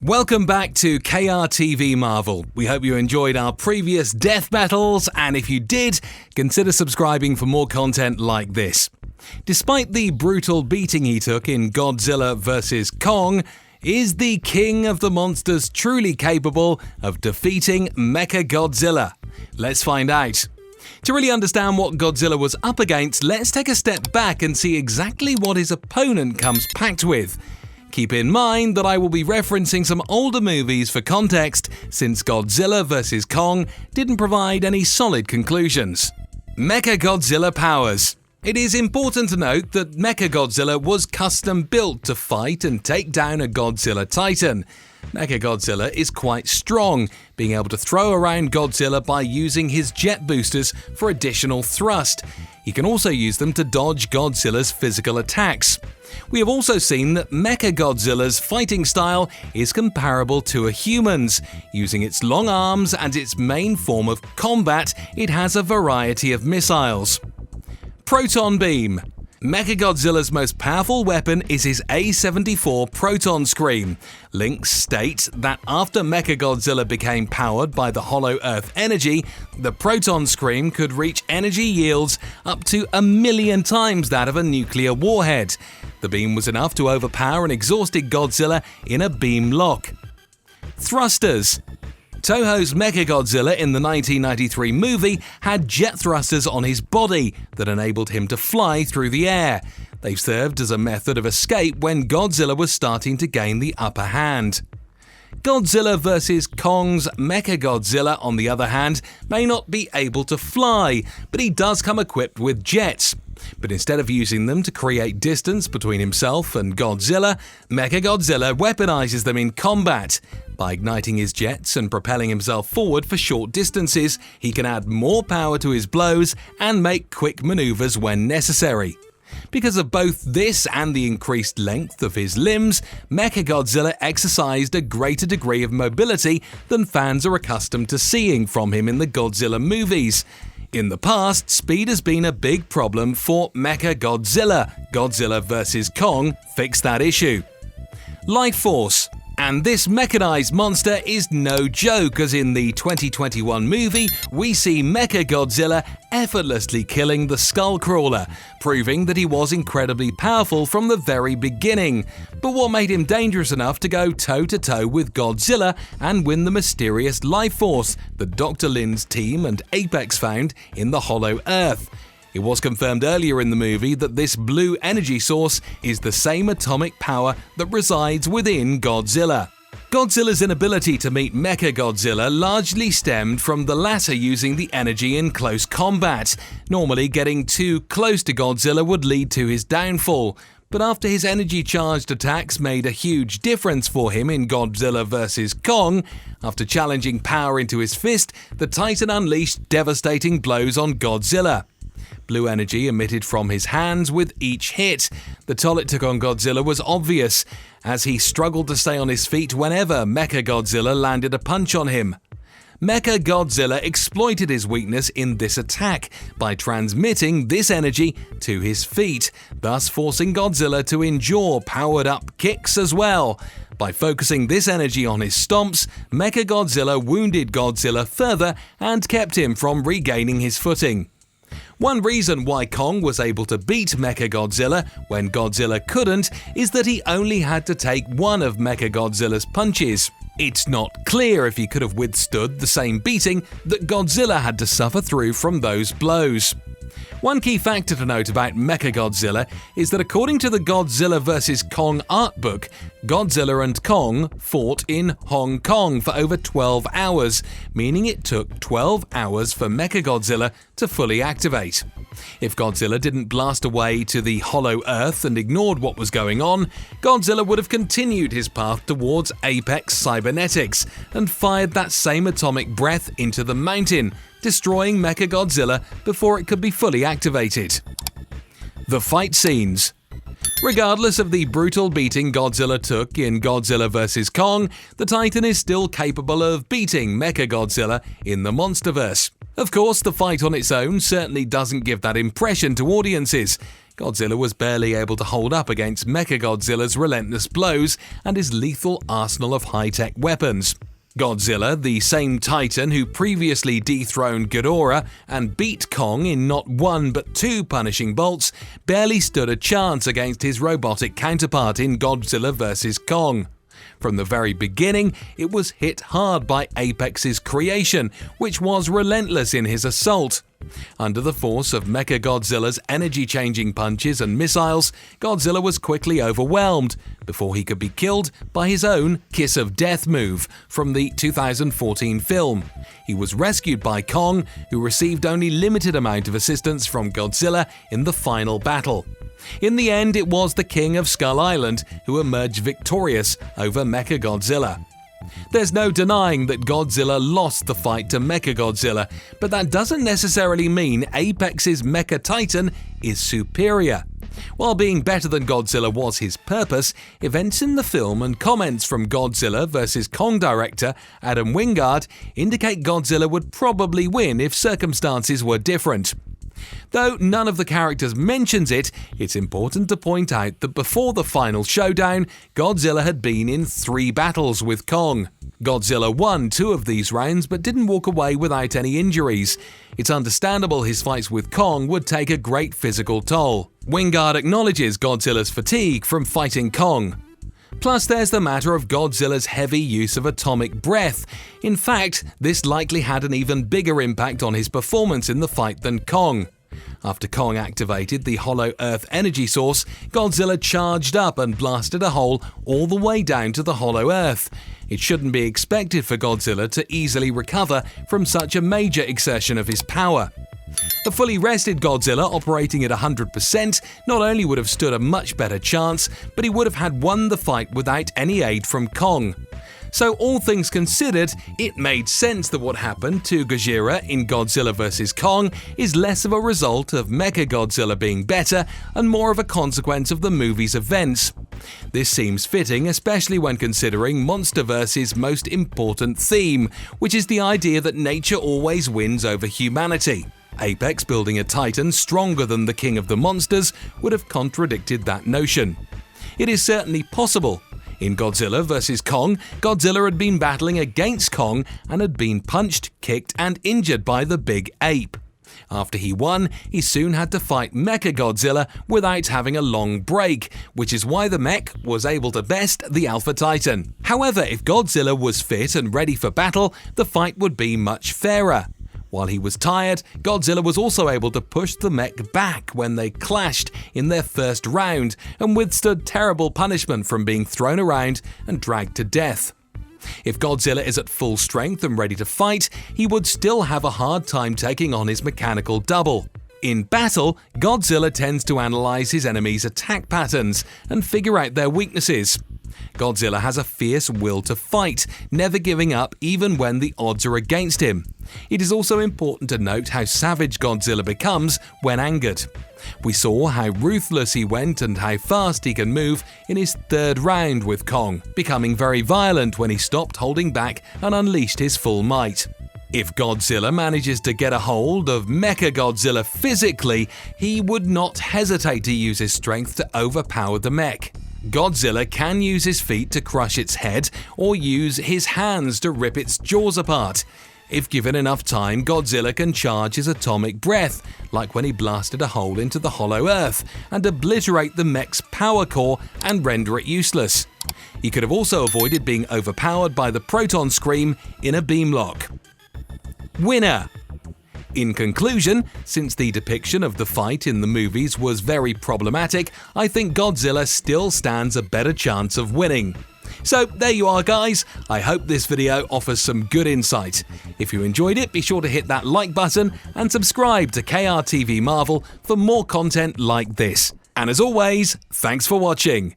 Welcome back to KRTV Marvel. We hope you enjoyed our previous death battles, and if you did, consider subscribing for more content like this. Despite the brutal beating he took in Godzilla vs. Kong, is the king of the monsters truly capable of defeating MechaGodzilla? Let's find out. To really understand what Godzilla was up against, let's take a step back and see exactly what his opponent comes packed with. Keep in mind that I will be referencing some older movies for context, since Godzilla vs. Kong didn't provide any solid conclusions. MechaGodzilla powers. It is important to note that MechaGodzilla was custom built to fight and take down a Godzilla Titan. MechaGodzilla is quite strong, being able to throw around Godzilla by using his jet boosters for additional thrust. He can also use them to dodge Godzilla's physical attacks. We have also seen that MechaGodzilla's fighting style is comparable to a human's. Using its long arms and its main form of combat, it has a variety of missiles. Proton Beam. MechaGodzilla's most powerful weapon is his A-74 proton scream. Links state that after MechaGodzilla became powered by the Hollow Earth energy, the proton scream could reach energy yields up to 1,000,000 times that of a nuclear warhead. The beam was enough to overpower an exhausted Godzilla in a beam lock. Thrusters. Toho's MechaGodzilla in the 1993 movie had jet thrusters on his body that enabled him to fly through the air. They served as a method of escape when Godzilla was starting to gain the upper hand. Godzilla vs. Kong's MechaGodzilla, on the other hand, may not be able to fly, but he does come equipped with jets. But instead of using them to create distance between himself and Godzilla, MechaGodzilla weaponizes them in combat. By igniting his jets and propelling himself forward for short distances, he can add more power to his blows and make quick maneuvers when necessary. Because of both this and the increased length of his limbs, MechaGodzilla exercised a greater degree of mobility than fans are accustomed to seeing from him in the Godzilla movies. In the past, speed has been a big problem for MechaGodzilla. Godzilla vs. Kong fixed that issue. Life Force. And this mechanized monster is no joke, as in the 2021 movie, we see MechaGodzilla effortlessly killing the Skullcrawler, proving that he was incredibly powerful from the very beginning. But what made him dangerous enough to go toe-to-toe with Godzilla and win the mysterious life force that Dr. Lin's team and Apex found in the Hollow Earth? It was confirmed earlier in the movie that this blue energy source is the same atomic power that resides within Godzilla. Godzilla's inability to meet MechaGodzilla largely stemmed from the latter using the energy in close combat. Normally, getting too close to Godzilla would lead to his downfall. But after his energy-charged attacks made a huge difference for him in Godzilla vs. Kong, after challenging power into his fist, the Titan unleashed devastating blows on Godzilla. Blue energy emitted from his hands with each hit. The toll it took on Godzilla was obvious, as he struggled to stay on his feet whenever MechaGodzilla landed a punch on him. MechaGodzilla exploited his weakness in this attack by transmitting this energy to his feet, thus forcing Godzilla to endure powered-up kicks as well. By focusing this energy on his stomps, MechaGodzilla wounded Godzilla further and kept him from regaining his footing. One reason why Kong was able to beat MechaGodzilla when Godzilla couldn't is that he only had to take one of MechaGodzilla's punches. It's not clear if he could have withstood the same beating that Godzilla had to suffer through from those blows. One key factor to note about MechaGodzilla is that according to the Godzilla vs. Kong art book, Godzilla and Kong fought in Hong Kong for over 12 hours, meaning it took 12 hours for MechaGodzilla to fully activate. If Godzilla didn't blast away to the Hollow Earth and ignored what was going on, Godzilla would have continued his path towards Apex Cybernetics and fired that same atomic breath into the mountain, destroying MechaGodzilla before it could be fully activated. The fight scenes. Regardless of the brutal beating Godzilla took in Godzilla vs. Kong, the Titan is still capable of beating MechaGodzilla in the Monsterverse. Of course, the fight on its own certainly doesn't give that impression to audiences. Godzilla was barely able to hold up against MechaGodzilla's relentless blows and his lethal arsenal of high-tech weapons. Godzilla, the same Titan who previously dethroned Ghidorah and beat Kong in not one but two punishing bolts, barely stood a chance against his robotic counterpart in Godzilla vs. Kong. From the very beginning, it was hit hard by Apex's creation, which was relentless in his assault. Under the force of MechaGodzilla's energy-changing punches and missiles, Godzilla was quickly overwhelmed before he could be killed by his own Kiss of Death move from the 2014 film. He was rescued by Kong, who received only limited amount of assistance from Godzilla in the final battle. In the end, it was the King of Skull Island who emerged victorious over MechaGodzilla. There's no denying that Godzilla lost the fight to MechaGodzilla, but that doesn't necessarily mean Apex's Mecha Titan is superior. While being better than Godzilla was his purpose, events in the film and comments from Godzilla vs. Kong director Adam Wingard indicate Godzilla would probably win if circumstances were different. Though none of the characters mentions it, it's important to point out that before the final showdown, Godzilla had been in 3 battles with Kong. Godzilla won 2 of these rounds but didn't walk away without any injuries. It's understandable his fights with Kong would take a great physical toll. Wingard acknowledges Godzilla's fatigue from fighting Kong. Plus, there's the matter of Godzilla's heavy use of atomic breath. In fact, this likely had an even bigger impact on his performance in the fight than Kong. After Kong activated the Hollow Earth energy source, Godzilla charged up and blasted a hole all the way down to the Hollow Earth. It shouldn't be expected for Godzilla to easily recover from such a major exertion of his power. A fully rested Godzilla operating at 100% not only would have stood a much better chance, but he would have had won the fight without any aid from Kong. So all things considered, it made sense that what happened to Gojira in Godzilla vs. Kong is less of a result of MechaGodzilla being better and more of a consequence of the movie's events. This seems fitting, especially when considering MonsterVerse's most important theme, which is the idea that nature always wins over humanity. Apex building a Titan stronger than the King of the Monsters would have contradicted that notion. It is certainly possible. In Godzilla vs. Kong, Godzilla had been battling against Kong and had been punched, kicked and injured by the big ape. After he won, he soon had to fight MechaGodzilla without having a long break, which is why the mech was able to best the Alpha Titan. However, if Godzilla was fit and ready for battle, the fight would be much fairer. While he was tired, Godzilla was also able to push the mech back when they clashed in their first round and withstood terrible punishment from being thrown around and dragged to death. If Godzilla is at full strength and ready to fight, he would still have a hard time taking on his mechanical double. In battle, Godzilla tends to analyze his enemies' attack patterns and figure out their weaknesses. Godzilla has a fierce will to fight, never giving up even when the odds are against him. It is also important to note how savage Godzilla becomes when angered. We saw how ruthless he went and how fast he can move in his 3rd round with Kong, becoming very violent when he stopped holding back and unleashed his full might. If Godzilla manages to get a hold of MechaGodzilla physically, he would not hesitate to use his strength to overpower the mech. Godzilla can use his feet to crush its head or use his hands to rip its jaws apart. If given enough time, Godzilla can charge his atomic breath, like when he blasted a hole into the Hollow Earth, and obliterate the mech's power core and render it useless. He could have also avoided being overpowered by the proton scream in a beam lock. Winner! In conclusion, since the depiction of the fight in the movies was very problematic, I think Godzilla still stands a better chance of winning. So there you are guys, I hope this video offers some good insight. If you enjoyed it, be sure to hit that like button and subscribe to KRTV Marvel for more content like this. And as always, thanks for watching.